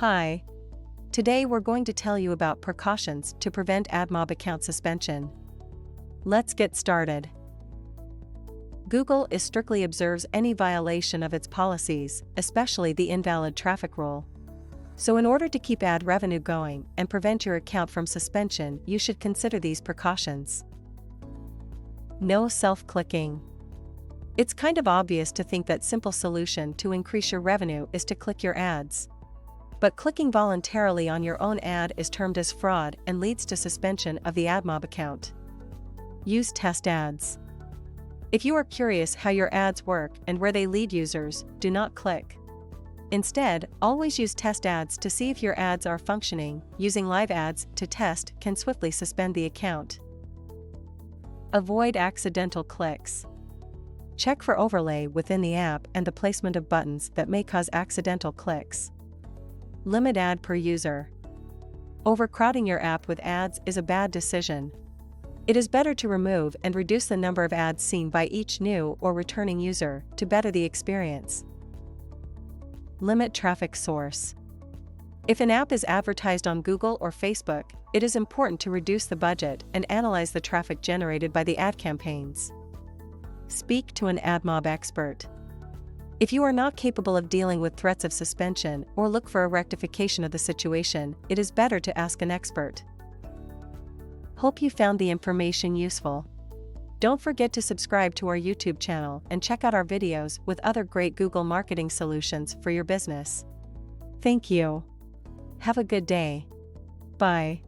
Hi. Today we're going to tell you about precautions to prevent AdMob account suspension. Let's get started. Google strictly observes any violation of its policies, especially the invalid traffic rule. So in order to keep ad revenue going and prevent your account from suspension, you should consider these precautions. No self-clicking. It's kind of obvious to think that simple solution to increase your revenue is to click your ads. But clicking voluntarily on your own ad is termed as fraud and leads to suspension of the AdMob account. Use test ads. If you are curious how your ads work and where they lead users, do not click. Instead, always use test ads to see if your ads are functioning. Using live ads to test can swiftly suspend the account. Avoid accidental clicks. Check for overlay within the app and the placement of buttons that may cause accidental clicks. Limit ad per user. Overcrowding your app with ads is a bad decision. It is better to remove and reduce the number of ads seen by each new or returning user to better the experience. Limit traffic source. If an app is advertised on Google or Facebook, it is important to reduce the budget and analyze the traffic generated by the ad campaigns. Speak to an AdMob expert. If you are not capable of dealing with threats of suspension or look for a rectification of the situation, it is better to ask an expert. Hope you found the information useful. Don't forget to subscribe to our YouTube channel and check out our videos with other great Google marketing solutions for your business. Thank you. Have a good day. Bye.